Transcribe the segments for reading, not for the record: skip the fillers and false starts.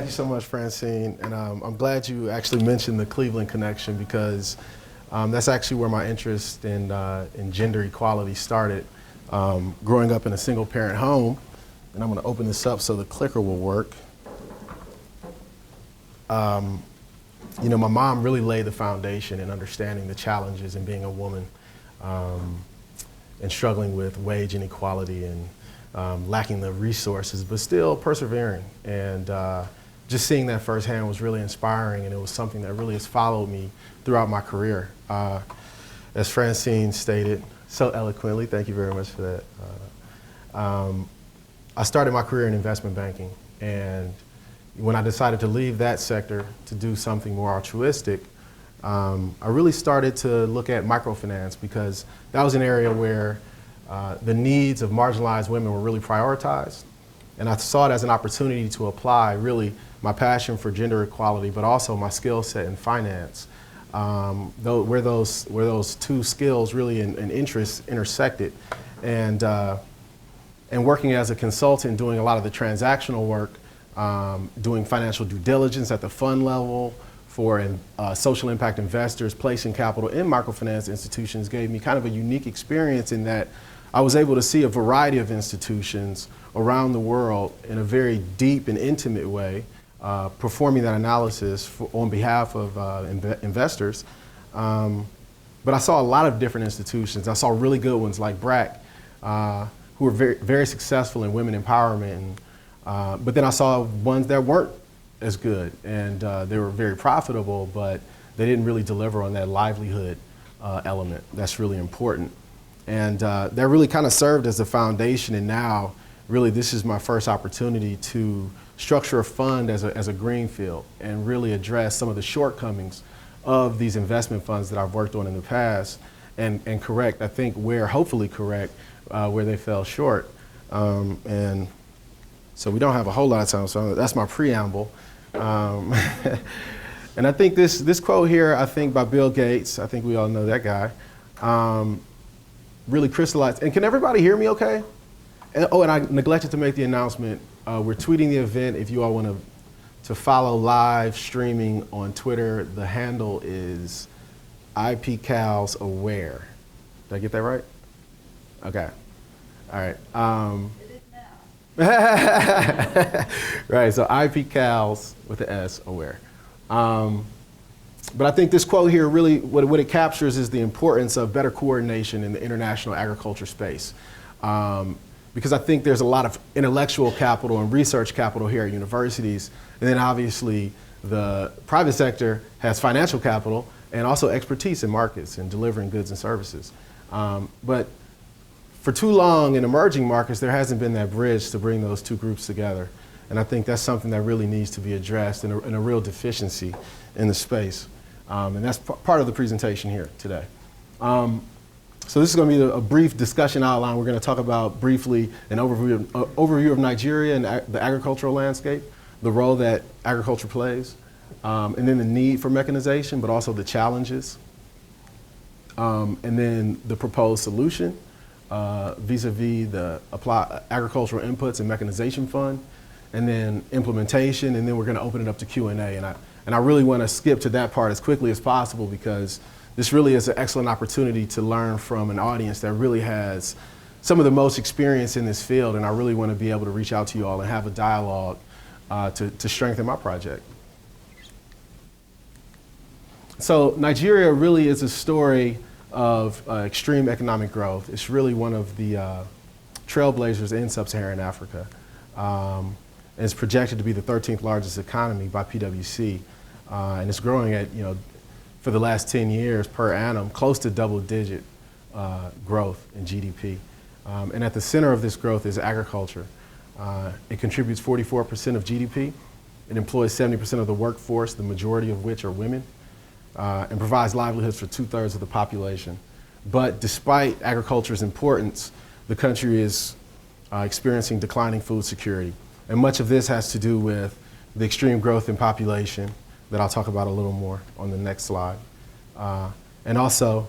you so much, Francine. And I'm glad you actually mentioned the Cleveland connection because that's actually where my interest in gender equality started. Growing up in a single parent home, and I'm going to open this up so the clicker will work. You know, my mom really laid the foundation in understanding the challenges in being a woman and struggling with wage inequality and lacking the resources, but still persevering. And just seeing that firsthand was really inspiring, and it was something that really has followed me throughout my career. As Francine stated so eloquently, thank you very much for that. I started my career in investment banking, and when I decided to leave that sector to do something more altruistic, I really started to look at microfinance because that was an area where the needs of marginalized women were really prioritized. And I saw it as an opportunity to apply really my passion for gender equality, but also my skill set in finance, where those two skills really and interests intersected. And working as a consultant, doing a lot of the transactional work, doing financial due diligence at the fund level for social impact investors, placing capital in microfinance institutions gave me kind of a unique experience in that I was able to see a variety of institutions around the world in a very deep and intimate way, performing that analysis on behalf of investors. But I saw a lot of different institutions. I saw really good ones like BRAC, who were very, very successful in women empowerment. But then I saw ones that weren't as good, and they were very profitable, but they didn't really deliver on that livelihood element. That's really important. And that really kind of served as the foundation, and now really this is my first opportunity to structure a fund as a greenfield and really address some of the shortcomings of these investment funds that I've worked on in the past and correct, I think, hopefully correct, where they fell short. And so we don't have a whole lot of time, so that's my preamble. And I think this quote here, I think by Bill Gates, I think we all know that guy, really crystallized. And can everybody hear me okay? And I neglected to make the announcement. We're tweeting the event. If you all want to follow live streaming on Twitter, the handle is IPCalsAware. Did I get that right? Okay. All right. Right, so IPCals with the S, aware. But I think this quote here really, what it captures is the importance of better coordination in the international agriculture space. Because I think there's a lot of intellectual capital and research capital here at universities, and then obviously the private sector has financial capital and also expertise in markets and delivering goods and services. But for too long in emerging markets, there hasn't been that bridge to bring those two groups together. And I think that's something that really needs to be addressed and a real deficiency in the space. And that's part of the presentation here today. So this is going to be a brief discussion outline. We're going to talk about briefly an overview of Nigeria and the agricultural landscape, the role that agriculture plays, and then the need for mechanization, but also the challenges, and then the proposed solution, vis-a-vis the agricultural inputs and mechanization fund, and then implementation, and then we're going to open it up to Q&A. And I really want to skip to that part as quickly as possible because this really is an excellent opportunity to learn from an audience that really has some of the most experience in this field, and I really want to be able to reach out to you all and have a dialogue to strengthen my project. So Nigeria really is a story of extreme economic growth. It's really one of the trailblazers in sub-Saharan Africa. And it's projected to be the 13th largest economy by PwC. And it's growing at, for the last 10 years per annum, close to double-digit growth in GDP. And at the center of this growth is agriculture. It contributes 44% of GDP. It employs 70% of the workforce, the majority of which are women. And provides livelihoods for 2/3 of the population. But despite agriculture's importance, the country is experiencing declining food security. And much of this has to do with the extreme growth in population that I'll talk about a little more on the next slide. And also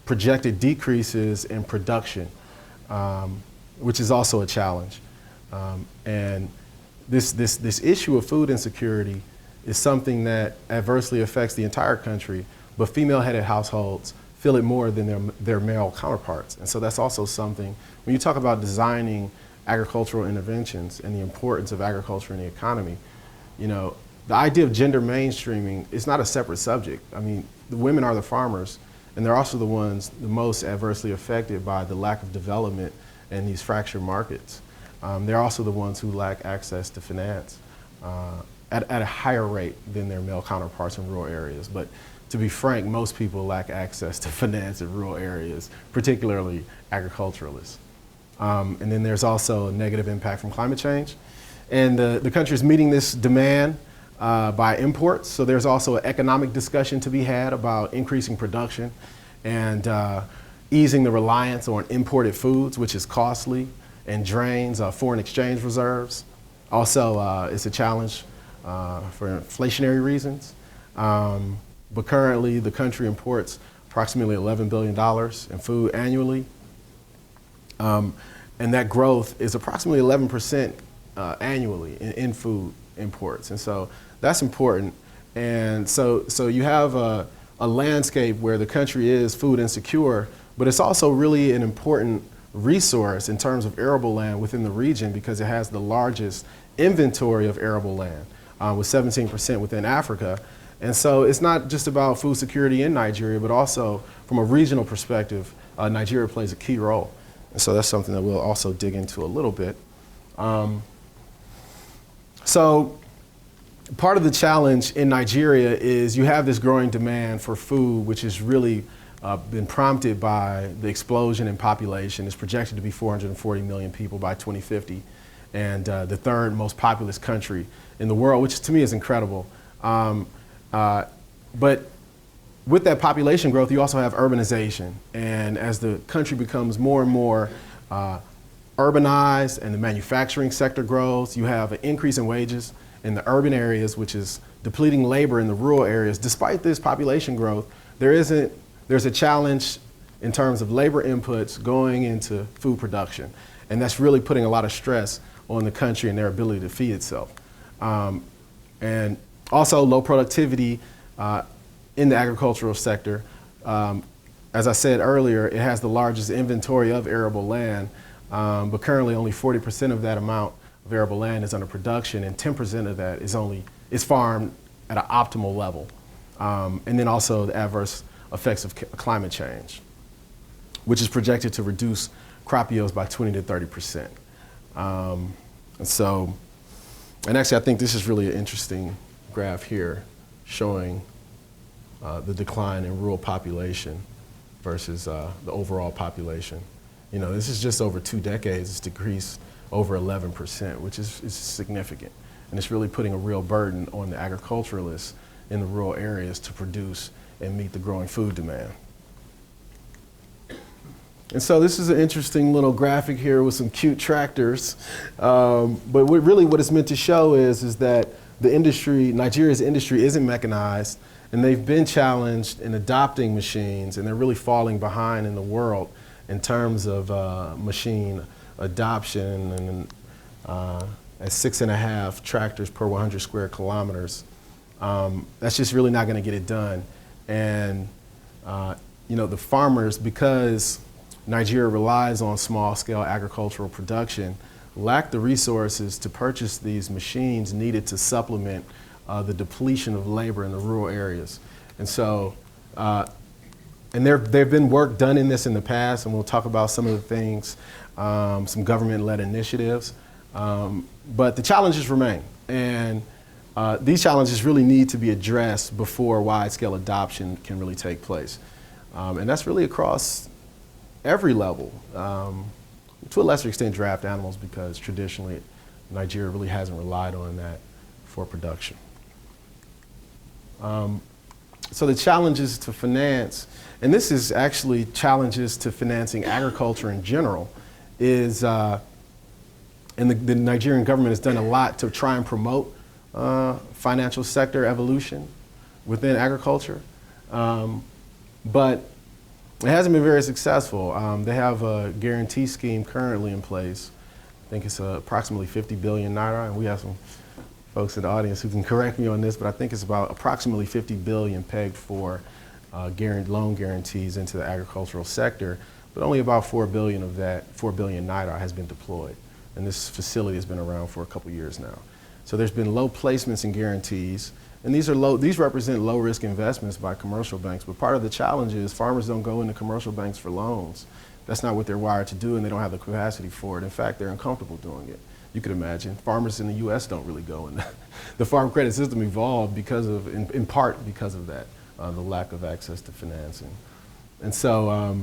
projected decreases in production, which is also a challenge. And this issue of food insecurity is something that adversely affects the entire country, but female-headed households feel it more than their male counterparts. And so that's also something, when you talk about designing agricultural interventions and the importance of agriculture in the economy, you know, the idea of gender mainstreaming is not a separate subject. I mean, the women are the farmers, and they're also the ones the most adversely affected by the lack of development in these fractured markets. They're also the ones who lack access to finance at a higher rate than their male counterparts in rural areas. But to be frank, most people lack access to finance in rural areas, particularly agriculturalists. And then there's also a negative impact from climate change. And the country is meeting this demand by imports. So there's also an economic discussion to be had about increasing production and easing the reliance on imported foods, which is costly and drains foreign exchange reserves. Also, it's a challenge for inflationary reasons. But currently, the country imports approximately $11 billion in food annually. And that growth is approximately 11% annually in food imports. And so that's important. And so you have a landscape where the country is food insecure, but it's also really an important resource in terms of arable land within the region because it has the largest inventory of arable land, with 17% within Africa. And so it's not just about food security in Nigeria, but also from a regional perspective, Nigeria plays a key role. And so that's something that we'll also dig into a little bit. So part of the challenge in Nigeria is you have this growing demand for food, which has really been prompted by the explosion in population. It's projected to be 440 million people by 2050, and the third most populous country in the world, which to me is incredible. But with that population growth, you also have urbanization. And as the country becomes more and more urbanized and the manufacturing sector grows, you have an increase in wages in the urban areas, which is depleting labor in the rural areas. Despite this population growth, there's a challenge in terms of labor inputs going into food production. And that's really putting a lot of stress on the country and their ability to feed itself. And also low productivity in the agricultural sector. As I said earlier, it has the largest inventory of arable land, but currently only 40% of that amount of arable land is under production, and 10% of that is farmed at an optimal level. And then also the adverse effects of climate change, which is projected to reduce crop yields by 20 to 30%. And actually, I think this is really an interesting graph here showing the decline in rural population versus the overall population. You know, this is just over 2 decades, it's decreased over 11%, which is significant. And it's really putting a real burden on the agriculturalists in the rural areas to produce and meet the growing food demand. And so this is an interesting little graphic here with some cute tractors. But what it's meant to show is that the industry, Nigeria's industry isn't mechanized, and they've been challenged in adopting machines, and they're really falling behind in the world in terms of machine adoption, and at 6.5 tractors per 100 square kilometers. That's just really not going to get it done. And you know, the farmers, because Nigeria relies on small-scale agricultural production, lack the resources to purchase these machines needed to supplement the depletion of labor in the rural areas. And so, and there have been work done in this in the past, and we'll talk about some of the things, some government-led initiatives, but the challenges remain. And these challenges really need to be addressed before wide-scale adoption can really take place. And that's really across every level, to a lesser extent draft animals, because traditionally Nigeria really hasn't relied on that for production. So the challenges to finance, and this is actually challenges to financing agriculture in general, is, and the Nigerian government has done a lot to try and promote financial sector evolution within agriculture, but it hasn't been very successful. They have a guarantee scheme currently in place think it's approximately 50 billion naira, and we have some folks in the audience who can correct me on this, but I think it's about approximately 50 billion pegged for loan guarantees into the agricultural sector, but only about 4 billion of that, 4 billion naira has been deployed. And this facility has been around for a couple years now. So there's been low placements and guarantees, and these represent low risk investments by commercial banks, but part of the challenge is farmers don't go into commercial banks for loans. That's not what they're wired to do, and they don't have the capacity for it. In fact, they're uncomfortable doing it. You could imagine farmers in the U.S. don't really go in. The farm credit system evolved because of, in part because of that, the lack of access to financing. And so,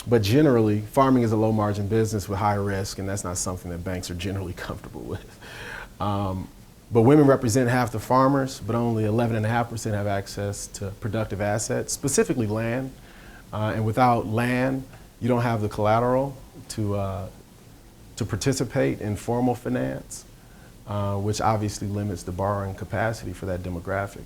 but generally, farming is a low margin business with high risk, and that's not something that banks are generally comfortable with. But women represent half the farmers, but only 11.5% have access to productive assets, specifically land. And without land, you don't have the collateral to participate in formal finance, which obviously limits the borrowing capacity for that demographic.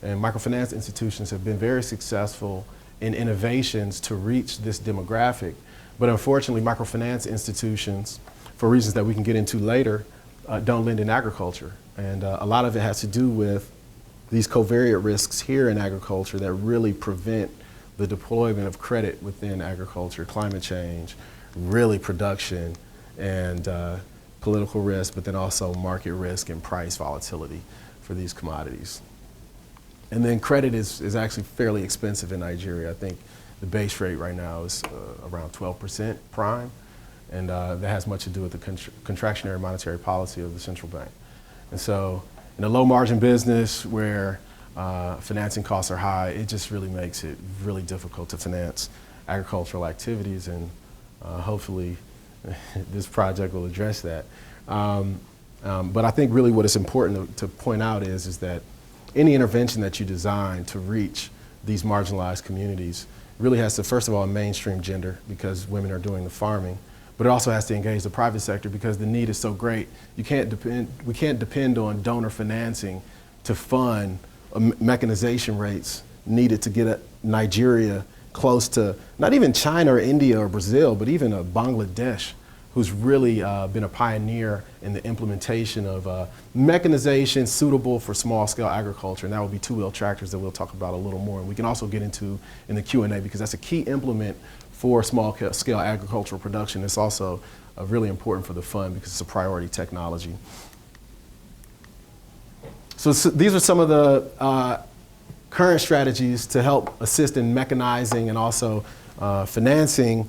And microfinance institutions have been very successful in innovations to reach this demographic. But unfortunately, microfinance institutions, for reasons that we can get into later, don't lend in agriculture. And a lot of it has to do with these covariate risks here in agriculture that really prevent the deployment of credit within agriculture, climate change, really production, and political risk, but then also market risk and price volatility for these commodities. And then credit is actually fairly expensive in Nigeria. I think the base rate right now is around 12% prime, and that has much to do with the contractionary monetary policy of the central bank. And so in a low margin business where financing costs are high, it just really makes it really difficult to finance agricultural activities, and hopefully this project will address that. But I think really what is important to point out is that any intervention that you design to reach these marginalized communities really has to, first of all, mainstream gender, because women are doing the farming, but it also has to engage the private sector because the need is so great. We can't depend on donor financing to fund mechanization rates needed to get Nigeria close to not even China or India or Brazil, but even Bangladesh, who's really been a pioneer in the implementation of mechanization suitable for small-scale agriculture, and that would be two-wheel tractors that we'll talk about a little more, and we can also get into in the Q&A because that's a key implement for small-scale agricultural production. It's also really important for the fund because it's a priority technology. So these are some of the current strategies to help assist in mechanizing and also financing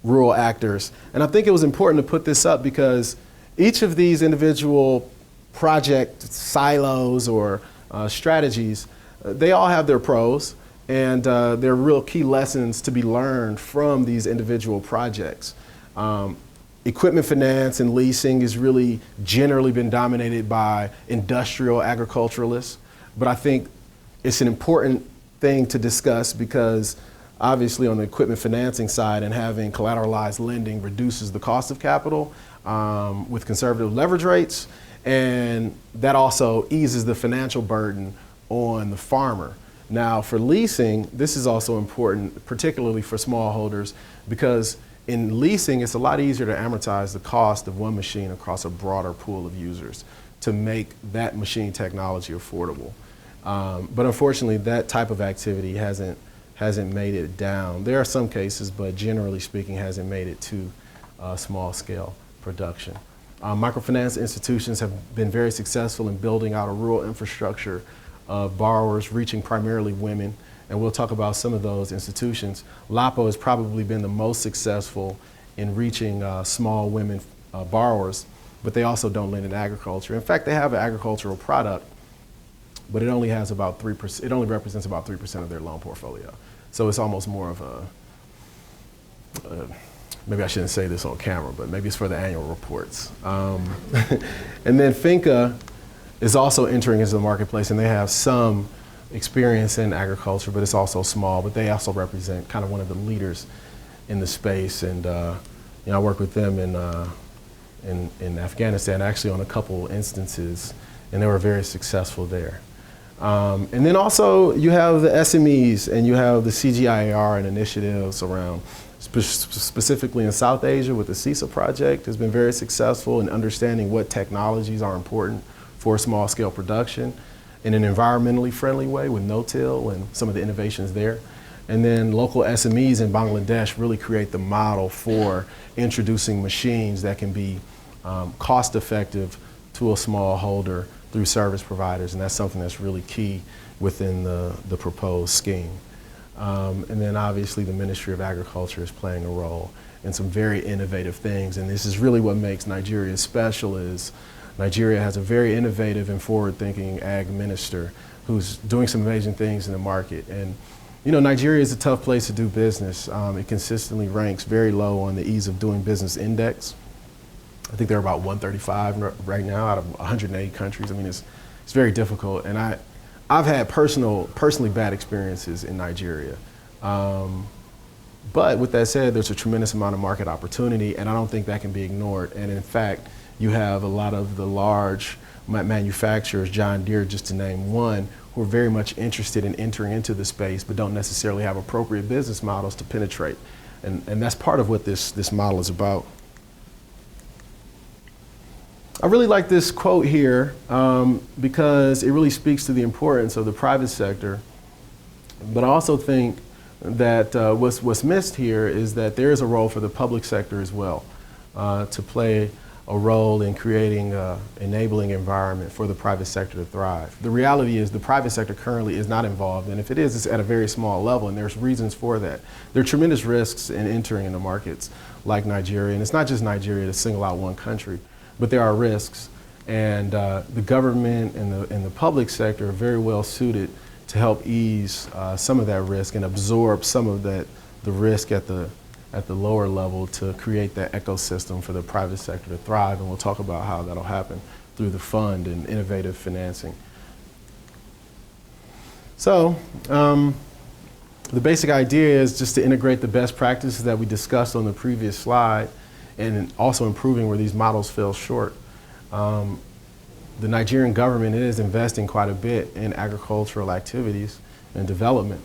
rural actors. And I think it was important to put this up because each of these individual project silos or strategies, they all have their pros, and there are real key lessons to be learned from these individual projects. Equipment finance and leasing has really generally been dominated by industrial agriculturalists, but I think it's an important thing to discuss because obviously on the equipment financing side and having collateralized lending reduces the cost of capital with conservative leverage rates, and that also eases the financial burden on the farmer. Now for leasing, this is also important, particularly for smallholders, because in leasing, it's a lot easier to amortize the cost of one machine across a broader pool of users to make that machine technology affordable. But unfortunately, that type of activity hasn't made it down. There are some cases, but generally speaking, hasn't made it to small-scale production. Microfinance institutions have been very successful in building out a rural infrastructure of borrowers reaching primarily women, and we'll talk about some of those institutions. LAPO has probably been the most successful in reaching small women borrowers, but they also don't lend in agriculture. In fact, they have an agricultural product, but it only has about 3%, it only represents about 3% of their loan portfolio. So it's almost more of a, maybe I shouldn't say this on camera, but maybe it's for the annual reports. And then FINCA is also entering into the marketplace, and they have some experience in agriculture, but it's also small, but they also represent kind of one of the leaders in the space. And I work with them in Afghanistan, actually on a couple instances, and they were very successful there. And then also you have the SMEs and you have the CGIAR and initiatives around, specifically in South Asia with the CISA project has been very successful in understanding what technologies are important for small scale production in an environmentally friendly way with no-till and some of the innovations there. And then local SMEs in Bangladesh really create the model for introducing machines that can be cost effective to a smallholder through service providers, and that's something that's really key within the proposed scheme. And then obviously the Ministry of Agriculture is playing a role in some very innovative things, and this is really what makes Nigeria special is Nigeria has a very innovative and forward-thinking ag minister who's doing some amazing things in the market. And you know, Nigeria is a tough place to do business. It consistently ranks very low on the Ease of Doing Business Index. I think they're about 135 right now out of 180 countries. I mean, it's very difficult. And I've had personally bad experiences in Nigeria. But with that said, there's a tremendous amount of market opportunity, and I don't think that can be ignored. And in fact, you have a lot of the large manufacturers, John Deere just to name one, who are very much interested in entering into the space but don't necessarily have appropriate business models to penetrate. And that's part of what this model is about. I really like this quote here because it really speaks to the importance of the private sector. But I also think that what's missed here is that there is a role for the public sector as well to play a role in creating an enabling environment for the private sector to thrive. The reality is the private sector currently is not involved, and if it is, it's at a very small level, and there's reasons for that. There are tremendous risks in entering into markets like Nigeria, and it's not just Nigeria to single out one country, but there are risks, and the government and the public sector are very well suited to help ease some of that risk and absorb some of the risk at the lower level to create that ecosystem for the private sector to thrive. And we'll talk about how that'll happen through the fund and innovative financing. So the basic idea is just to integrate the best practices that we discussed on the previous slide and also improving where these models fell short. The Nigerian government is investing quite a bit in agricultural activities and development.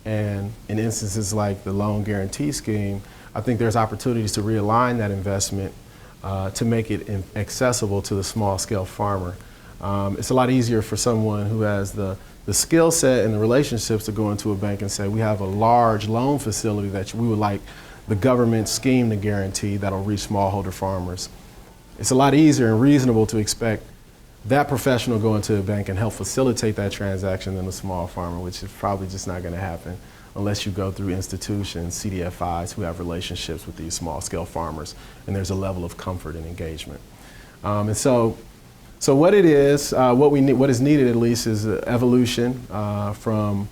And in instances like the loan guarantee scheme, I think there's opportunities to realign that investment to make it accessible to the small scale farmer. It's a lot easier for someone who has the skill set and the relationships to go into a bank and say, we have a large loan facility that we would like the government scheme to guarantee that'll reach smallholder farmers. It's a lot easier and reasonable to expect that professional go into a bank and help facilitate that transaction than a small farmer, which is probably just not going to happen unless you go through institutions, CDFIs, who have relationships with these small scale farmers, and there's a level of comfort and engagement. And so what it is, what is needed at least is evolution from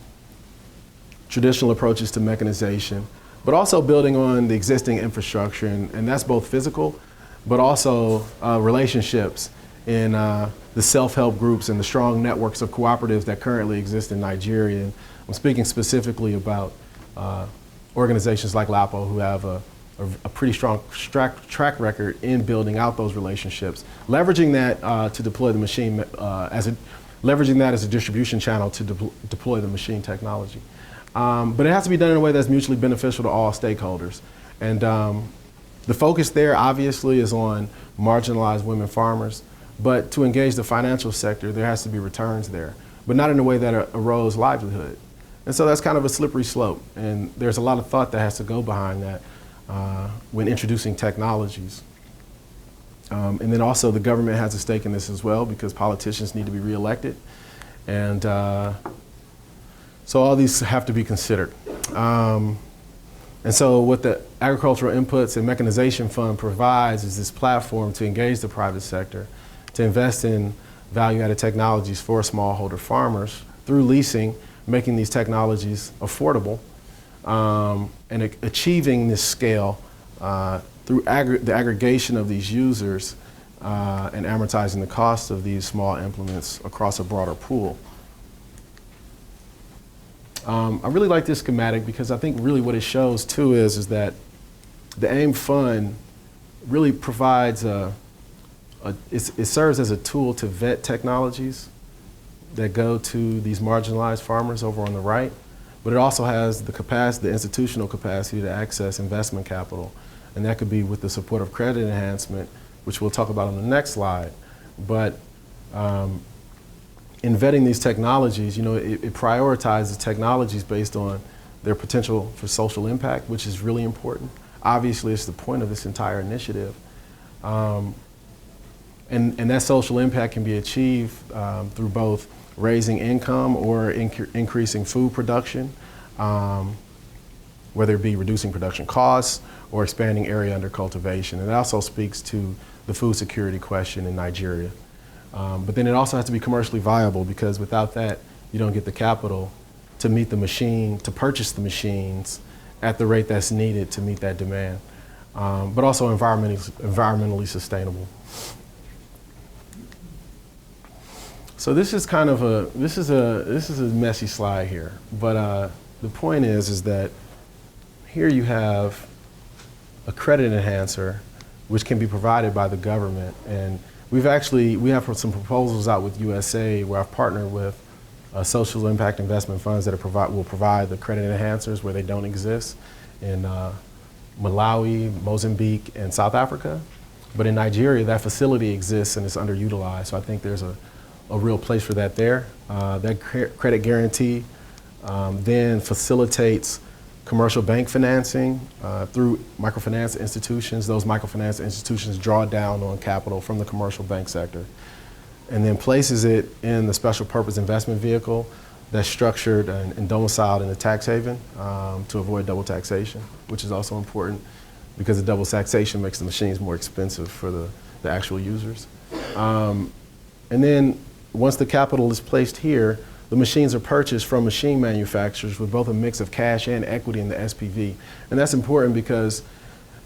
traditional approaches to mechanization, but also building on the existing infrastructure, and that's both physical, but also relationships in the self-help groups and the strong networks of cooperatives that currently exist in Nigeria. And I'm speaking specifically about organizations like LAPO who have a pretty strong track record in building out those relationships, leveraging that to deploy the machine, leveraging that as a distribution channel to deploy the machine technology. But it has to be done in a way that's mutually beneficial to all stakeholders. And the focus there obviously is on marginalized women farmers, but to engage the financial sector, there has to be returns there, but not in a way that erodes livelihood. And so that's kind of a slippery slope, and there's a lot of thought that has to go behind that when introducing technologies. And then also the government has a stake in this as well because politicians need to be reelected. And so all these have to be considered. And so what the Agricultural Inputs and Mechanization Fund provides is this platform to engage the private sector, to invest in value-added technologies for smallholder farmers through leasing, making these technologies affordable, and achieving this scale through the aggregation of these users and amortizing the cost of these small implements across a broader pool. I really like this schematic because I think really what it shows too is that the AIM fund really provides it serves as a tool to vet technologies that go to these marginalized farmers over on the right, but it also has the capacity, the institutional capacity to access investment capital. And that could be with the support of credit enhancement, which we'll talk about on the next slide. But in vetting these technologies, it prioritizes technologies based on their potential for social impact, which is really important. Obviously, it's the point of this entire initiative. And that social impact can be achieved through both raising income or increasing food production, whether it be reducing production costs or expanding area under cultivation. And it also speaks to the food security question in Nigeria. But then it also has to be commercially viable, because without that, you don't get the capital to meet the machine, to purchase the machines at the rate that's needed to meet that demand, but also environmentally sustainable. So this is kind of this is a messy slide here, but the point is that here you have a credit enhancer which can be provided by the government, and we have some proposals out with USA where I've partnered with social impact investment funds that will provide the credit enhancers where they don't exist in Malawi, Mozambique, and South Africa. But in Nigeria, that facility exists and it's underutilized. So I think there's a real place for that there. That credit guarantee then facilitates commercial bank financing through microfinance institutions. Those microfinance institutions draw down on capital from the commercial bank sector, and then places it in the special purpose investment vehicle that's structured and domiciled in a tax haven to avoid double taxation, which is also important because the double taxation makes the machines more expensive for the actual users. And then once the capital is placed here, the machines are purchased from machine manufacturers with both a mix of cash and equity in the SPV. And that's important because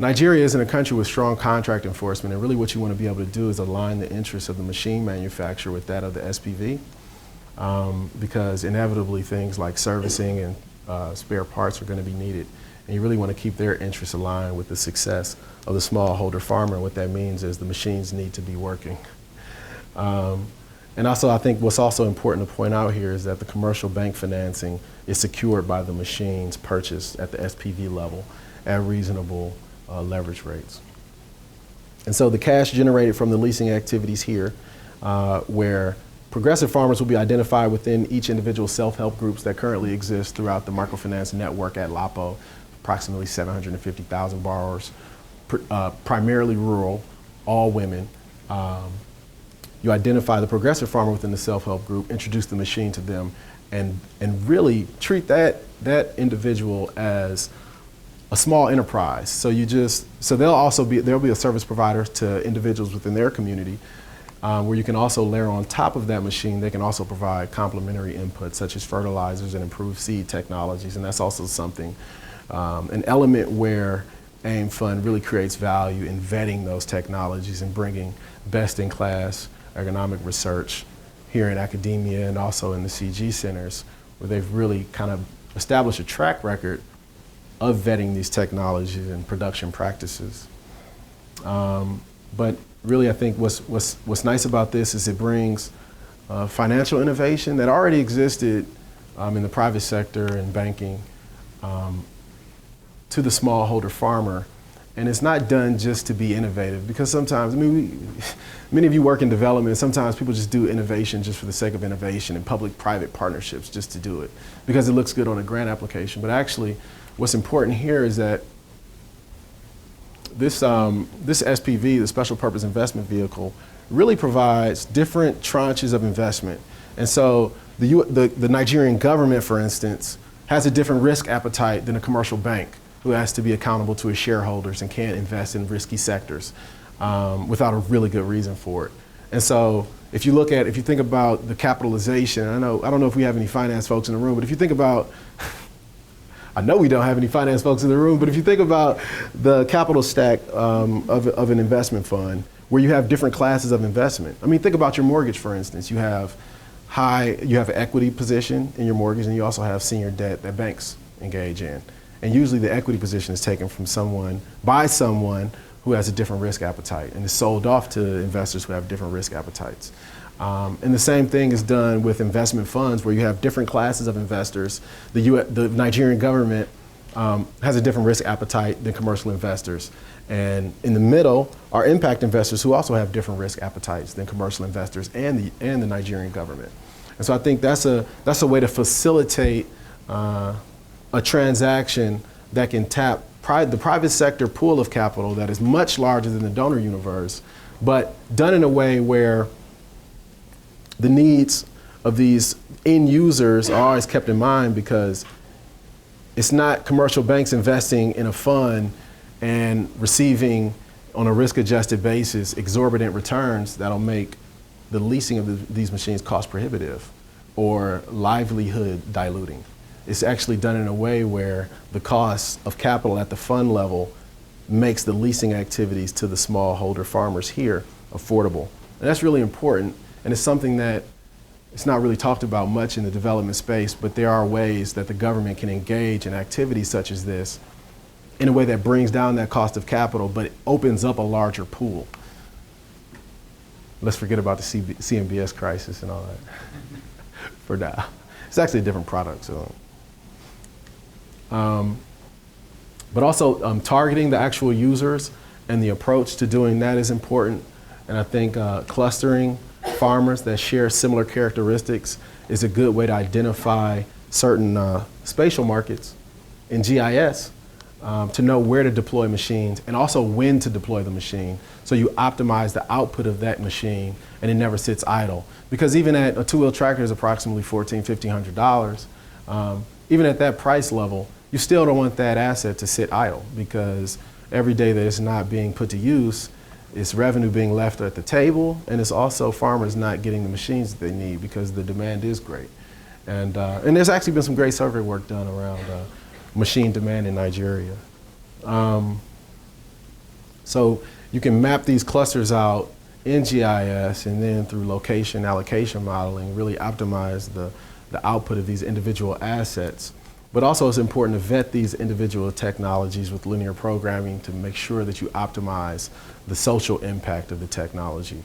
Nigeria isn't a country with strong contract enforcement, and really what you want to be able to do is align the interests of the machine manufacturer with that of the SPV, because inevitably things like servicing and spare parts are going to be needed. And you really want to keep their interests aligned with the success of the smallholder farmer. And what that means is the machines need to be working. And also, I think what's also important to point out here is that the commercial bank financing is secured by the machines purchased at the SPV level at reasonable leverage rates. And so the cash generated from the leasing activities here, where progressive farmers will be identified within each individual self-help groups that currently exist throughout the microfinance network at LAPO, approximately 750,000 borrowers, primarily rural, all women. You identify the progressive farmer within the self-help group, introduce the machine to them, and really treat that individual as a small enterprise. So there'll be a service provider to individuals within their community, where you can also layer on top of that machine. They can also provide complementary inputs such as fertilizers and improved seed technologies, and that's also something, an element where AIM Fund really creates value in vetting those technologies and bringing best-in-class ergonomic research here in academia and also in the CG centers, where they've really kind of established a track record of vetting these technologies and production practices. But really, I think what's nice about this is it brings financial innovation that already existed in the private sector and banking to the smallholder farmer. And it's not done just to be innovative, because sometimes, many of you work in development, and sometimes people just do innovation just for the sake of innovation and public-private partnerships just to do it because it looks good on a grant application. But actually, what's important here is that this SPV, the Special Purpose Investment Vehicle, really provides different tranches of investment. And so the Nigerian government, for instance, has a different risk appetite than a commercial bank, who has to be accountable to its shareholders and can't invest in risky sectors without a really good reason for it. And so if you think about the capitalization, I don't know if we have any finance folks in the room, but if you think about, I know we don't have any finance folks in the room, but if you think about the capital stack of an investment fund, where you have different classes of investment. I mean, think about your mortgage, for instance. You have an equity position in your mortgage, and you also have senior debt that banks engage in. And usually the equity position is taken by someone who has a different risk appetite and is sold off to investors who have different risk appetites. And the same thing is done with investment funds, where you have different classes of investors. The Nigerian government has a different risk appetite than commercial investors. And in the middle are impact investors who also have different risk appetites than commercial investors and the Nigerian government. And so I think that's a way to facilitate a transaction that can tap the private sector pool of capital that is much larger than the donor universe, but done in a way where the needs of these end users are always kept in mind, because it's not commercial banks investing in a fund and receiving on a risk-adjusted basis exorbitant returns that'll make the leasing of these machines cost prohibitive or livelihood diluting. It's actually done in a way where the cost of capital at the fund level makes the leasing activities to the smallholder farmers here affordable. And that's really important, and it's something that it's not really talked about much in the development space, but there are ways that the government can engage in activities such as this in a way that brings down that cost of capital, but it opens up a larger pool. Let's forget about the CMBS crisis and all that for now. It's actually a different product. So, but also targeting the actual users and the approach to doing that is important. And I think clustering farmers that share similar characteristics is a good way to identify certain spatial markets in GIS to know where to deploy machines and also when to deploy the machine. So you optimize the output of that machine and it never sits idle. Because even at a two-wheel tractor is approximately $1,400, $1,500, even at that price level, you still don't want that asset to sit idle, because every day that it's not being put to use, it's revenue being left at the table, and it's also farmers not getting the machines that they need because the demand is great. And there's actually been some great survey work done around machine demand in Nigeria. So you can map these clusters out in GIS, and then through location allocation modeling, really optimize the output of these individual assets. But also it's important to vet these individual technologies with linear programming to make sure that you optimize the social impact of the technology.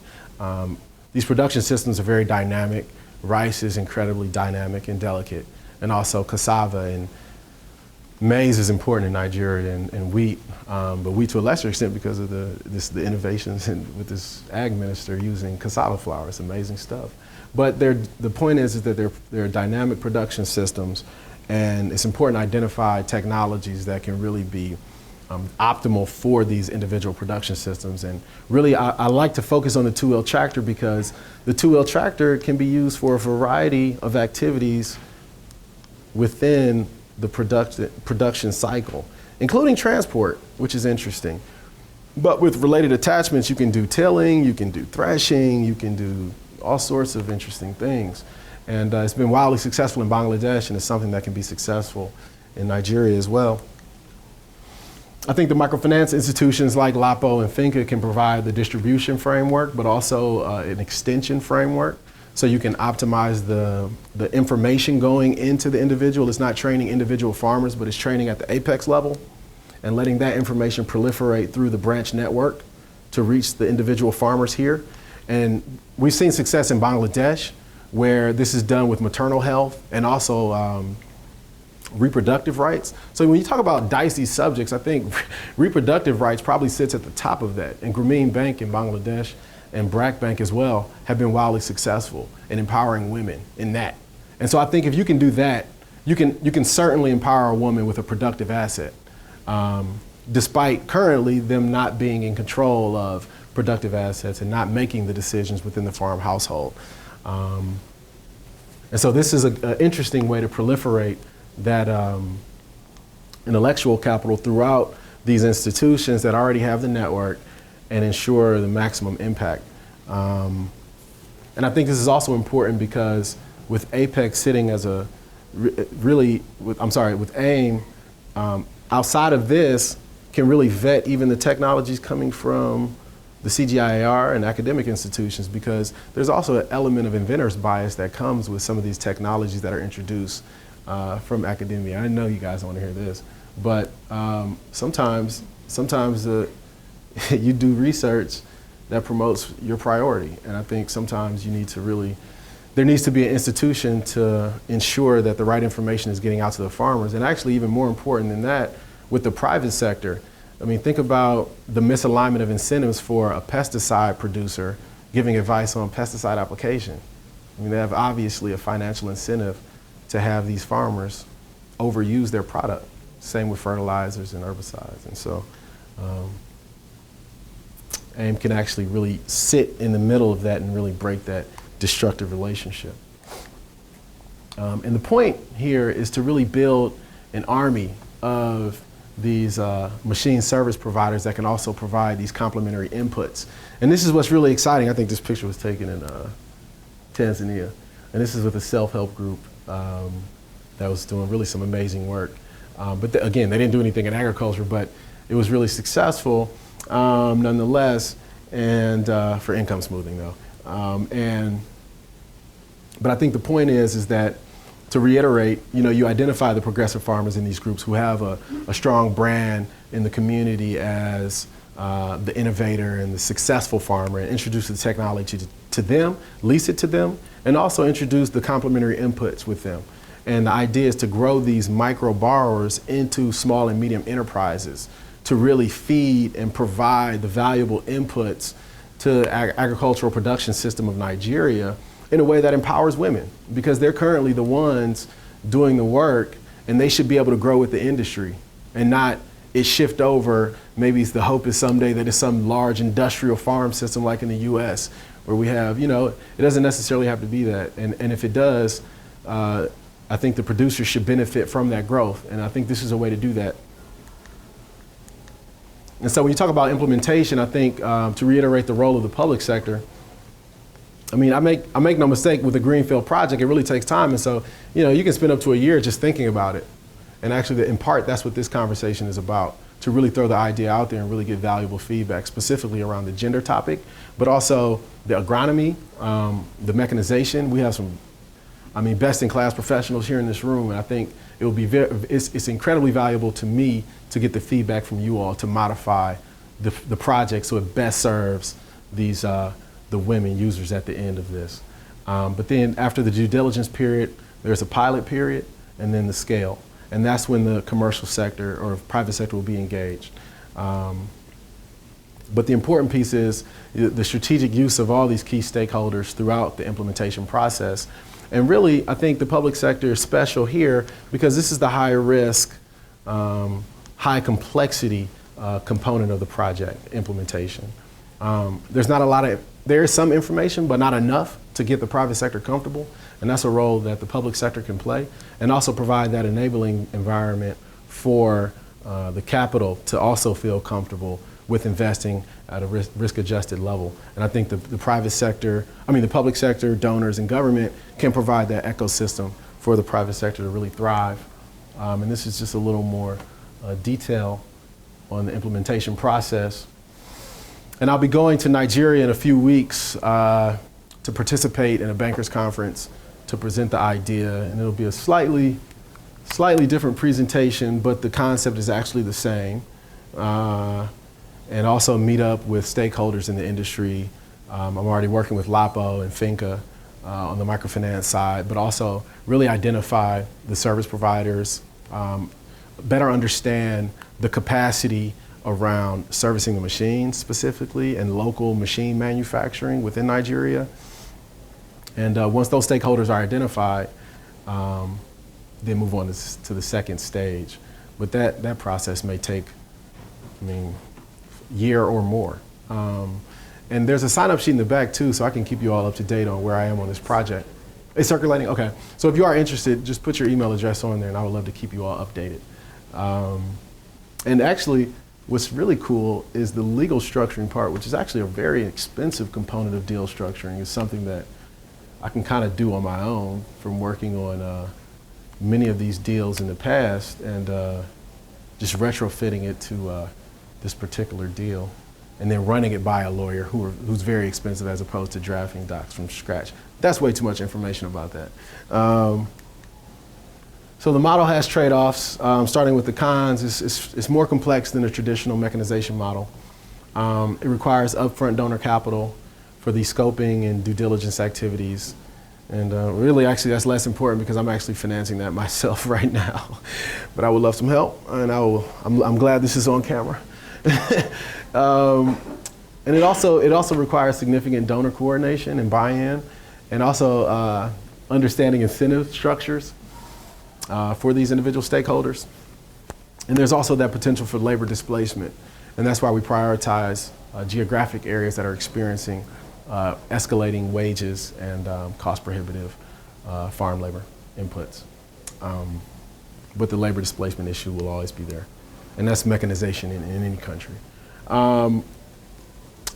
These production systems are very dynamic. Rice is incredibly dynamic and delicate, and also cassava and maize is important in Nigeria, and wheat, but wheat to a lesser extent because of the innovations with this ag minister using cassava flour. It's amazing stuff. But the point is that they're dynamic production systems, and it's important to identify technologies that can really be optimal for these individual production systems. And really, I like to focus on the two-wheel tractor because the two-wheel tractor can be used for a variety of activities within the production cycle, including transport, which is interesting. But with related attachments, you can do tilling, you can do threshing, you can do all sorts of interesting things. And it's been wildly successful in Bangladesh, and it's something that can be successful in Nigeria as well. I think the microfinance institutions like LAPO and FINCA can provide the distribution framework, but also an extension framework. So you can optimize the information going into the individual. It's not training individual farmers, but it's training at the apex level and letting that information proliferate through the branch network to reach the individual farmers here. And we've seen success in Bangladesh, where this is done with maternal health and also reproductive rights. So when you talk about dicey subjects, I think reproductive rights probably sits at the top of that. And Grameen Bank in Bangladesh and BRAC Bank as well have been wildly successful in empowering women in that. And so I think if you can do that, you can certainly empower a woman with a productive asset, despite currently them not being in control of productive assets and not making the decisions within the farm household. And so this is an interesting way to proliferate that intellectual capital throughout these institutions that already have the network and ensure the maximum impact. And I think this is also important because with Apex sitting as with AIM, outside of this, can really vet even the technologies coming from the CGIAR and academic institutions, because there's also an element of inventor's bias that comes with some of these technologies that are introduced from academia. I know you guys want to hear this, but sometimes you do research that promotes your priority. And I think sometimes you need to really, there needs to be an institution to ensure that the right information is getting out to the farmers. And actually, even more important than that, with the private sector, I mean, think about the misalignment of incentives for a pesticide producer giving advice on pesticide application. I mean, they have obviously a financial incentive to have these farmers overuse their product. Same with fertilizers and herbicides. And so AIM can actually really sit in the middle of that and really break that destructive relationship. And the point here is to really build an army of these machine service providers that can also provide these complementary inputs. And this is what's really exciting. I think this picture was taken in Tanzania. And this is with a self-help group that was doing really some amazing work. But again, they didn't do anything in agriculture, but it was really successful nonetheless, and for income smoothing though. But I think the point is that, to reiterate, you identify the progressive farmers in these groups who have a strong brand in the community as the innovator and the successful farmer, and introduce the technology to them, lease it to them, and also introduce the complementary inputs with them. And the idea is to grow these micro borrowers into small and medium enterprises to really feed and provide the valuable inputs to the agricultural production system of Nigeria in a way that empowers women, because they're currently the ones doing the work, and they should be able to grow with the industry and not it shift over. Maybe the hope is someday that it's some large industrial farm system like in the US where we have, it doesn't necessarily have to be that. And if it does, I think the producers should benefit from that growth. And I think this is a way to do that. And so when you talk about implementation, I think to reiterate the role of the public sector, I mean, I make no mistake with the Greenfield project, it really takes time. And so, you can spend up to a year just thinking about it. And actually, in part, that's what this conversation is about, to really throw the idea out there and really get valuable feedback, specifically around the gender topic, but also the agronomy, the mechanization. We have some, best-in-class professionals here in this room, and I think it will be it's incredibly valuable to me to get the feedback from you all to modify the project so it best serves these the women users at the end of this. But then after the due diligence period, there's a pilot period, and then the scale. And that's when the commercial sector or private sector will be engaged. But the important piece is the strategic use of all these key stakeholders throughout the implementation process. And really, I think the public sector is special here because this is the higher risk, high complexity component of the project implementation. There is some information, but not enough to get the private sector comfortable. And that's a role that the public sector can play, and also provide that enabling environment for the capital to also feel comfortable with investing at a risk-adjusted level. And I think the private sector, the public sector, donors, and government can provide that ecosystem for the private sector to really thrive. And this is just a little more detail on the implementation process. And I'll be going to Nigeria in a few weeks to participate in a bankers conference to present the idea, and it'll be a slightly different presentation, but the concept is actually the same. And also meet up with stakeholders in the industry. I'm already working with LAPO and FINCA on the microfinance side, but also really identify the service providers, better understand the capacity around servicing the machines specifically and local machine manufacturing within Nigeria. And once those stakeholders are identified, then move on to the second stage. But that process may take, year or more. And there's a sign-up sheet in the back too, so I can keep you all up to date on where I am on this project. It's circulating? Okay. So if you are interested, just put your email address on there and I would love to keep you all updated. And actually, what's really cool is the legal structuring part, which is actually a very expensive component of deal structuring. It's something that I can kind of do on my own from working on many of these deals in the past and just retrofitting it to this particular deal and then running it by a lawyer who's very expensive as opposed to drafting docs from scratch. That's way too much information about that. So the model has trade-offs, starting with the cons. It's more complex than a traditional mechanization model. It requires upfront donor capital for the scoping and due diligence activities. And really, actually, that's less important because I'm actually financing that myself right now. But I would love some help, and I'm glad this is on camera. And it also requires significant donor coordination and buy-in, and also understanding incentive structures for these individual stakeholders. And there's also that potential for labor displacement, and that's why we prioritize geographic areas that are experiencing escalating wages and cost-prohibitive farm labor inputs. But the labor displacement issue will always be there, and that's mechanization in any country.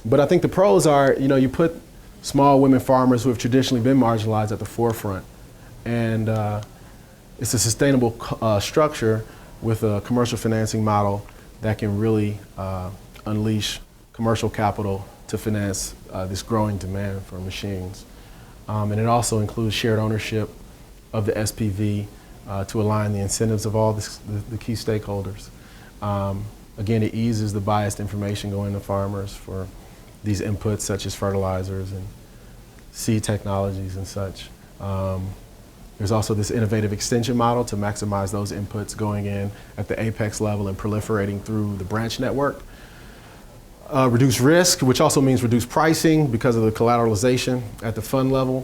But I think the pros are, you put small women farmers who have traditionally been marginalized at the forefront, and it's a sustainable structure with a commercial financing model that can really unleash commercial capital to finance this growing demand for machines. And it also includes shared ownership of the SPV to align the incentives of all the key stakeholders. Again, it eases the biased information going to farmers for these inputs such as fertilizers and seed technologies and such. There's also this innovative extension model to maximize those inputs going in at the apex level and proliferating through the branch network. Reduce risk, which also means reduce pricing because of the collateralization at the fund level,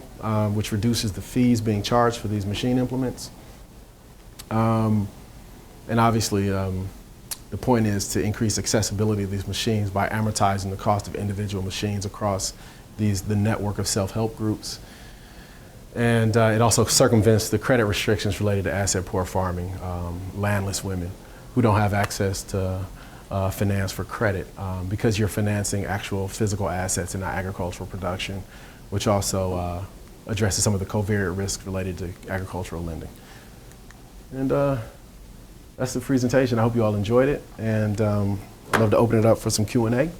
which reduces the fees being charged for these machine implements. And obviously, the point is to increase accessibility of these machines by amortizing the cost of individual machines across the network of self-help groups. And it also circumvents the credit restrictions related to asset-poor farming, landless women who don't have access to finance for credit because you're financing actual physical assets in agricultural production, which also addresses some of the covariate risks related to agricultural lending. And that's the presentation. I hope you all enjoyed it, and I'd love to open it up for some Q&A.